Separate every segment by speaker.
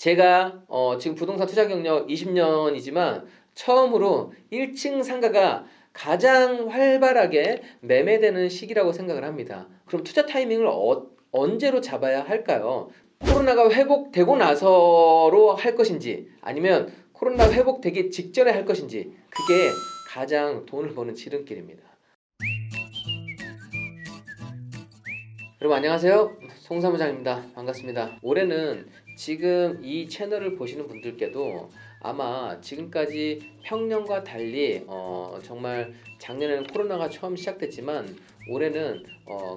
Speaker 1: 제가 지금 부동산 투자 경력 20년이지만 처음으로 1층 상가가 가장 활발하게 매매되는 시기라고 생각을 합니다. 그럼 투자 타이밍을 언제로 잡아야 할까요? 코로나가 회복되고 나서로 할 것인지 아니면 코로나 회복되기 직전에 할 것인지 그게 가장 돈을 버는 지름길입니다. 여러분 안녕하세요. 송 사무장입니다. 반갑습니다. 올해는 지금 이 채널을 보시는 분들께도 아마 지금까지 평년과 달리 정말 작년에는 코로나가 처음 시작됐지만 올해는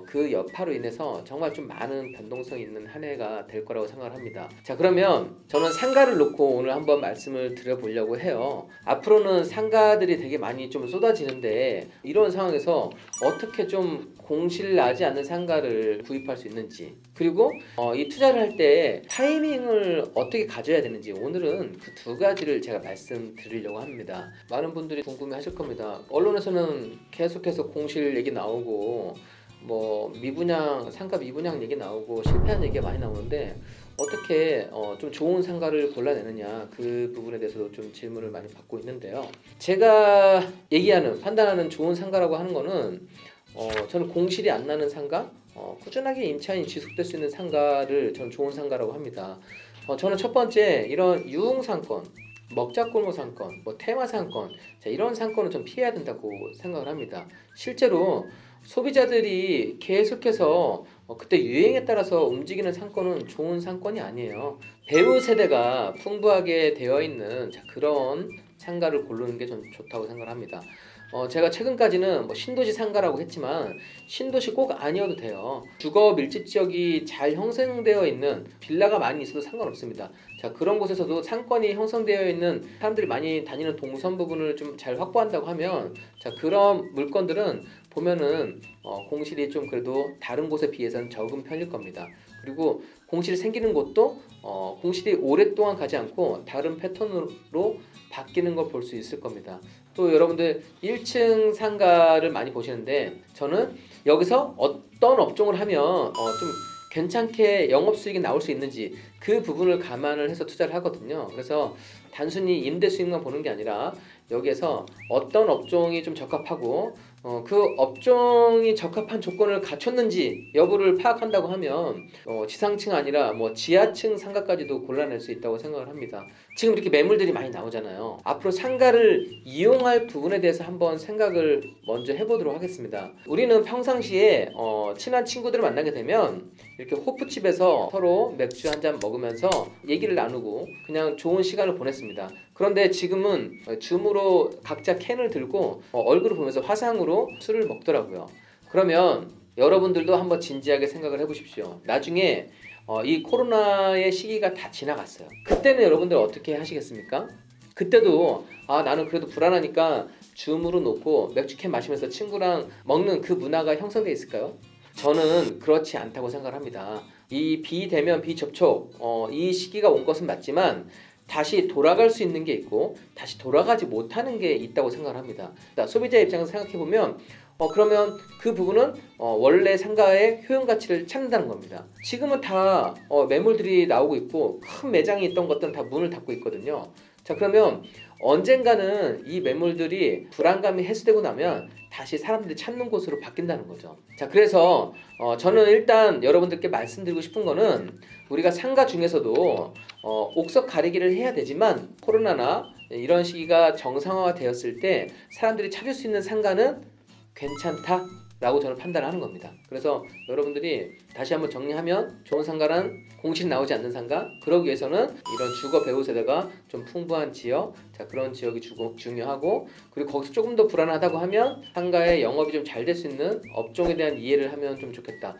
Speaker 1: 그 여파로 인해서 정말 좀 많은 변동성이 있는 한 해가 될 거라고 생각을 합니다. 자, 그러면 저는 상가를 놓고 오늘 한번 말씀을 드려보려고 해요. 앞으로는 상가들이 되게 많이 좀 쏟아지는데 이런 상황에서 어떻게 좀 공실 나지 않는 상가를 구입할 수 있는지, 그리고 이 투자를 할 때 타이밍을 어떻게 가져야 되는지 오늘은 그 두 가지를 제가 말씀드리려고 합니다. 많은 분들이 궁금해 하실 겁니다. 언론에서는 계속해서 공실 얘기 나오고 뭐 미분양, 상가 미분양 얘기 나오고 실패한 얘기가 많이 나오는데 어떻게 좀 좋은 상가를 골라내느냐, 그 부분에 대해서도 좀 질문을 많이 받고 있는데요. 제가 얘기하는, 판단하는 좋은 상가라고 하는 거는 저는 공실이 안 나는 상가, 꾸준하게 임차인이 지속될 수 있는 상가를 저는 좋은 상가라고 합니다. 저는 첫 번째 이런 유흥상권, 먹자골목 상권, 뭐 테마 상권, 자, 이런 상권은 좀 피해야 된다고 생각을 합니다. 실제로 소비자들이 계속해서 그때 유행에 따라서 움직이는 상권은 좋은 상권이 아니에요. 배우 세대가 풍부하게 되어 있는 그런 상가를 고르는 게 전 좋다고 생각을 합니다. 제가 최근까지는 뭐 신도시 상가라고 했지만 신도시 꼭 아니어도 돼요. 주거 밀집 지역이 잘 형성되어 있는 빌라가 많이 있어도 상관없습니다. 자, 그런 곳에서도 상권이 형성되어 있는 사람들이 많이 다니는 동선 부분을 좀 잘 확보한다고 하면, 자, 그런 물건들은 보면은 공실이 좀 그래도 다른 곳에 비해서는 적은 편일 겁니다. 그리고 공실이 생기는 곳도 공실이 오랫동안 가지 않고 다른 패턴으로 바뀌는 걸 볼 수 있을 겁니다. 또 여러분들 1층 상가를 많이 보시는데 저는 여기서 어떤 업종을 하면 좀 괜찮게 영업 수익이 나올 수 있는지 그 부분을 감안을 해서 투자를 하거든요. 그래서 단순히 임대 수익만 보는 게 아니라 여기에서 어떤 업종이 좀 적합하고 그 업종이 적합한 조건을 갖췄는지 여부를 파악한다고 하면 지상층 아니라 뭐 지하층 상가까지도 골라낼 수 있다고 생각을 합니다. 지금 이렇게 매물들이 많이 나오잖아요. 앞으로 상가를 이용할 부분에 대해서 한번 생각을 먼저 해보도록 하겠습니다. 우리는 평상시에 친한 친구들을 만나게 되면 이렇게 호프집에서 서로 맥주 한 잔 먹으면서 얘기를 나누고 그냥 좋은 시간을 보냈습니다. 그런데 지금은 줌으로 각자 캔을 들고 얼굴을 보면서 화상으로 술을 먹더라고요. 그러면 여러분들도 한번 진지하게 생각을 해보십시오. 나중에 이 코로나의 시기가 다 지나갔어요. 그때는 여러분들 어떻게 하시겠습니까? 그때도 나는 그래도 불안하니까 줌으로 놓고 맥주캔 마시면서 친구랑 먹는 그 문화가 형성돼 있을까요? 저는 그렇지 않다고 생각을 합니다. 이 비대면 비접촉 이 시기가 온 것은 맞지만 다시 돌아갈 수 있는 게 있고 다시 돌아가지 못하는 게 있다고 생각을 합니다. 소비자 입장에서 생각해보면 그러면 그 부분은 원래 상가의 효용 가치를 찾는다는 겁니다. 지금은 다 매물들이 나오고 있고 큰 매장이 있던 것들은 다 문을 닫고 있거든요. 자, 그러면 언젠가는 이 매물들이 불안감이 해소되고 나면 다시 사람들이 찾는 곳으로 바뀐다는 거죠. 자, 그래서 저는 일단 여러분들께 말씀드리고 싶은 거는 우리가 상가 중에서도 옥석 가리기를 해야 되지만 코로나나 이런 시기가 정상화가 되었을 때 사람들이 찾을 수 있는 상가는 괜찮다 라고 저는 판단하는 겁니다. 그래서 여러분들이 다시 한번 정리하면 좋은 상가란 공실 나오지 않는 상가, 그러기 위해서는 이런 주거 배우 세대가 좀 풍부한 지역, 자, 그런 지역이 중요하고, 그리고 거기서 조금 더 불안하다고 하면 상가의 영업이 좀 잘 될 수 있는 업종에 대한 이해를 하면 좀 좋겠다.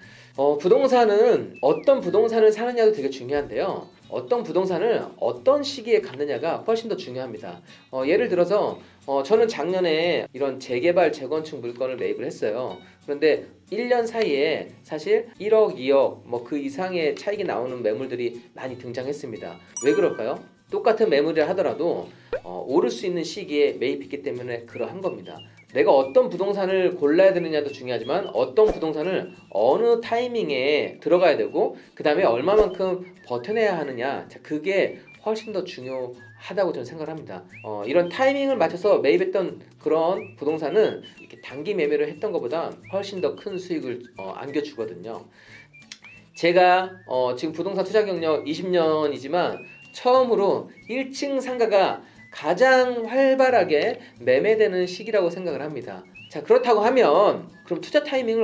Speaker 1: 부동산은 어떤 부동산을 사느냐도 되게 중요한데요. 어떤 부동산을 어떤 시기에 갖느냐가 훨씬 더 중요합니다. 예를 들어서 저는 작년에 이런 재개발, 재건축 물건을 매입을 했어요. 그런데 1년 사이에 사실 1억, 2억 뭐 그 이상의 차익이 나오는 매물들이 많이 등장했습니다. 왜 그럴까요? 똑같은 매물이라 하더라도 오를 수 있는 시기에 매입했기 때문에 그러한 겁니다. 내가 어떤 부동산을 골라야 되느냐도 중요하지만 어떤 부동산을 어느 타이밍에 들어가야 되고 그 다음에 얼마만큼 버텨내야 하느냐, 자, 그게 훨씬 더 중요하다고 저는 생각을 합니다. 이런 타이밍을 맞춰서 매입했던 그런 부동산은 이렇게 단기 매매를 했던 것보다 훨씬 더 큰 수익을 안겨주거든요. 제가 지금 부동산 투자 경력 20년이지만 처음으로 1층 상가가 가장 활발하게 매매되는 시기라고 생각을 합니다. 자, 그렇다고 하면 그럼 투자 타이밍을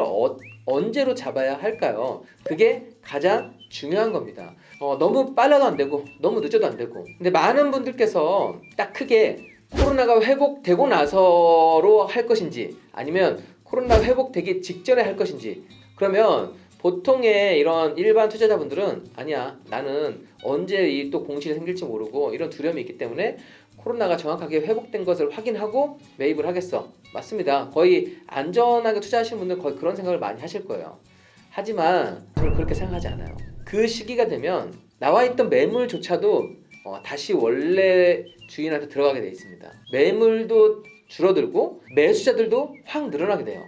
Speaker 1: 언제로 잡아야 할까요? 그게 가장 중요한 겁니다. 너무 빨라도 안 되고 너무 늦어도 안 되고. 근데 많은 분들께서 딱 크게 코로나가 회복되고 나서로 할 것인지 아니면 코로나 회복되기 직전에 할 것인지, 그러면 보통의 이런 일반 투자자분들은 아니야, 나는 언제 이 또 공실이 생길지 모르고 이런 두려움이 있기 때문에 코로나가 정확하게 회복된 것을 확인하고 매입을 하겠어. 맞습니다. 거의 안전하게 투자하시는 분들 거의 그런 생각을 많이 하실 거예요. 하지만 저는 그렇게 생각하지 않아요. 그 시기가 되면 나와 있던 매물조차도 다시 원래 주인한테 들어가게 돼 있습니다. 매물도 줄어들고 매수자들도 확 늘어나게 돼요.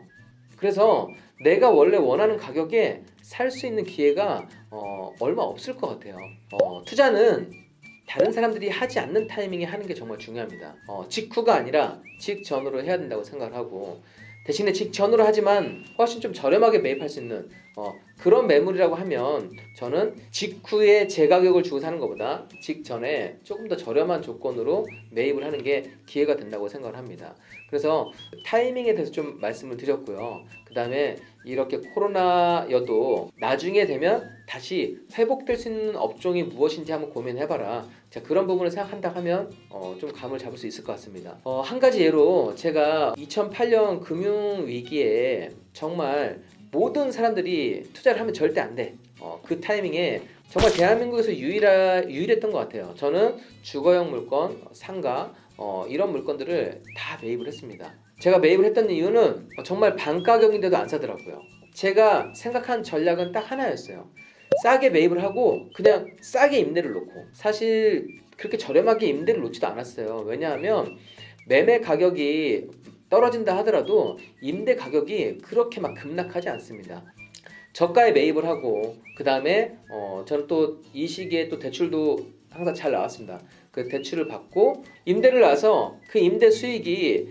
Speaker 1: 그래서 내가 원래 원하는 가격에 살 수 있는 기회가 얼마 없을 것 같아요. 투자는 다른 사람들이 하지 않는 타이밍에 하는 게 정말 중요합니다. 직후가 아니라 직전으로 해야 된다고 생각을 하고, 대신에 직전으로 하지만 훨씬 좀 저렴하게 매입할 수 있는 그런 매물이라고 하면 저는 직후에 제 가격을 주고 사는 것보다 직전에 조금 더 저렴한 조건으로 매입을 하는 게 기회가 된다고 생각을 합니다. 그래서 타이밍에 대해서 좀 말씀을 드렸고요. 그 다음에 이렇게 코로나여도 나중에 되면 다시 회복될 수 있는 업종이 무엇인지 한번 고민해봐라. 자, 그런 부분을 생각한다 하면 좀 감을 잡을 수 있을 것 같습니다. 한 가지 예로 제가 2008년 금융위기에 정말 모든 사람들이 투자를 하면 절대 안 돼. 그 타이밍에 정말 대한민국에서 유일했던 것 같아요. 저는 주거용 물건, 상가 이런 물건들을 다 매입을 했습니다. 제가 매입을 했던 이유는 정말 반가격인데도 안 사더라고요. 제가 생각한 전략은 딱 하나였어요. 싸게 매입을 하고 그냥 싸게 임대를 놓고, 사실 그렇게 저렴하게 임대를 놓지도 않았어요. 왜냐하면 매매 가격이 떨어진다 하더라도 임대 가격이 그렇게 막 급락하지 않습니다. 저가에 매입을 하고 그 다음에 저는 또 이 시기에 또 대출도 항상 잘 나왔습니다. 그 대출을 받고 임대를 놔서 그 임대 수익이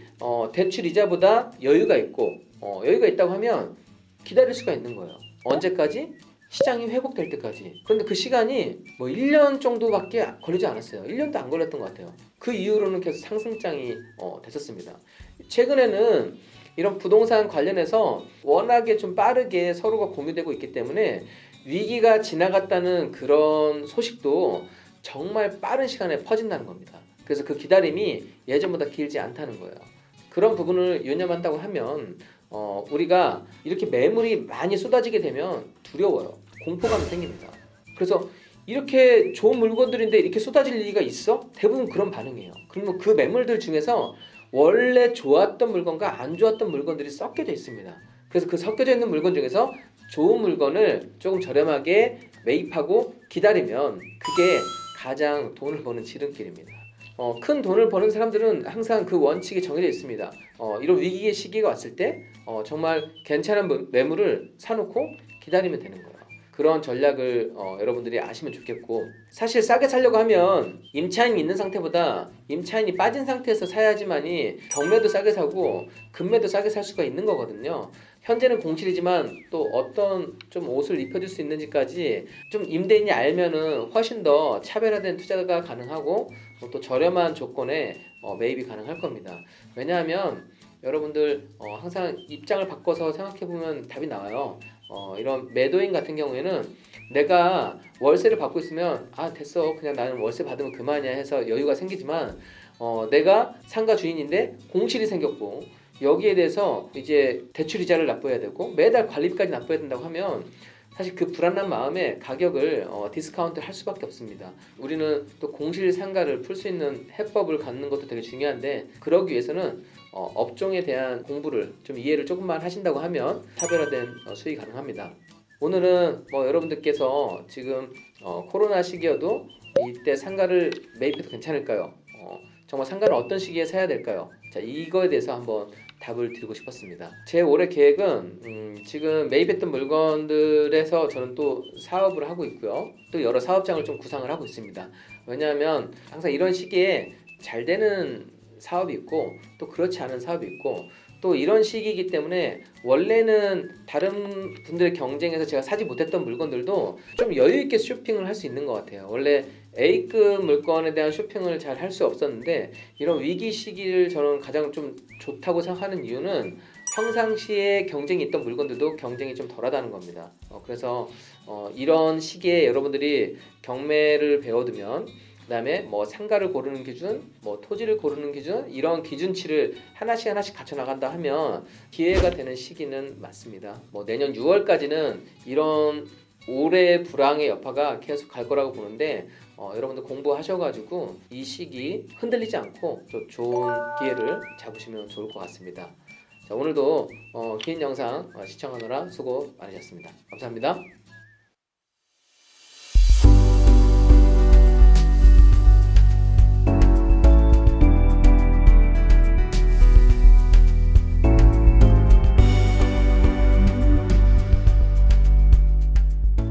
Speaker 1: 대출 이자보다 여유가 있다고 하면 기다릴 수가 있는 거예요. 언제까지? 시장이 회복될 때까지. 그런데 그 시간이 뭐 1년 정도밖에 걸리지 않았어요. 1년도 안 걸렸던 것 같아요. 그 이후로는 계속 상승장이 됐었습니다. 최근에는 이런 부동산 관련해서 워낙에 좀 빠르게 서로가 공유되고 있기 때문에 위기가 지나갔다는 그런 소식도 정말 빠른 시간에 퍼진다는 겁니다. 그래서 그 기다림이 예전보다 길지 않다는 거예요. 그런 부분을 유념한다고 하면 우리가 이렇게 매물이 많이 쏟아지게 되면 두려워요. 공포감이 생깁니다. 그래서 이렇게 좋은 물건들인데 이렇게 쏟아질 리가 있어? 대부분 그런 반응이에요. 그러면 그 매물들 중에서 원래 좋았던 물건과 안 좋았던 물건들이 섞여져 있습니다. 그래서 그 섞여져 있는 물건 중에서 좋은 물건을 조금 저렴하게 매입하고 기다리면 그게 가장 돈을 버는 지름길입니다. 큰 돈을 버는 사람들은 항상 그 원칙이 정해져 있습니다. 이런 위기의 시기가 왔을 때 정말 괜찮은 매물을 사놓고 기다리면 되는 거예요. 그런 전략을 여러분들이 아시면 좋겠고, 사실 싸게 살려고 하면 임차인이 있는 상태보다 임차인이 빠진 상태에서 사야지만이 경매도 싸게 사고 금매도 싸게 살 수가 있는 거거든요. 현재는 공실이지만 또 어떤 좀 옷을 입혀줄 수 있는지까지 좀 임대인이 알면은 훨씬 더 차별화된 투자가 가능하고 또 저렴한 조건에 매입이 가능할 겁니다. 왜냐하면 여러분들 항상 입장을 바꿔서 생각해보면 답이 나와요. 이런 매도인 같은 경우에는 내가 월세를 받고 있으면 됐어, 그냥 나는 월세 받으면 그만이야 해서 여유가 생기지만 내가 상가 주인인데 공실이 생겼고 여기에 대해서 이제 대출 이자를 납부해야 되고 매달 관리비까지 납부해야 된다고 하면 사실 그 불안한 마음에 가격을 디스카운트 할 수밖에 없습니다. 우리는 또 공실 상가를 풀 수 있는 해법을 갖는 것도 되게 중요한데, 그러기 위해서는 업종에 대한 공부를 좀 이해를 조금만 하신다고 하면 차별화된 수익이 가능합니다. 오늘은 여러분들께서 지금 코로나 시기여도 이때 상가를 매입해도 괜찮을까요? 정말 상가를 어떤 시기에 사야 될까요? 자, 이거에 대해서 한번 답을 드리고 싶었습니다. 제 올해 계획은 지금 매입했던 물건들에서 저는 또 사업을 하고 있고요. 또 여러 사업장을 좀 구상을 하고 있습니다. 왜냐하면 항상 이런 시기에 잘 되는 사업이 있고 또 그렇지 않은 사업이 있고 또 이런 시기이기 때문에 원래는 다른 분들의 경쟁에서 제가 사지 못했던 물건들도 좀 여유 있게 쇼핑을 할 수 있는 것 같아요. 원래 A급 물건에 대한 쇼핑을 잘 할 수 없었는데 이런 위기 시기를 저는 가장 좀 좋다고 생각하는 이유는 평상시에 경쟁이 있던 물건들도 경쟁이 좀 덜하다는 겁니다. 그래서 이런 시기에 여러분들이 경매를 배워두면 그다음에 뭐 상가를 고르는 기준, 뭐 토지를 고르는 기준 이런 기준치를 하나씩 갖춰 나간다 하면 기회가 되는 시기는 맞습니다. 뭐 내년 6월까지는 이런 올해 불황의 여파가 계속 갈 거라고 보는데 여러분들 공부하셔가지고 이 시기 흔들리지 않고 좀 좋은 기회를 잡으시면 좋을 것 같습니다. 자, 오늘도 긴 영상 시청하느라 수고 많으셨습니다. 감사합니다.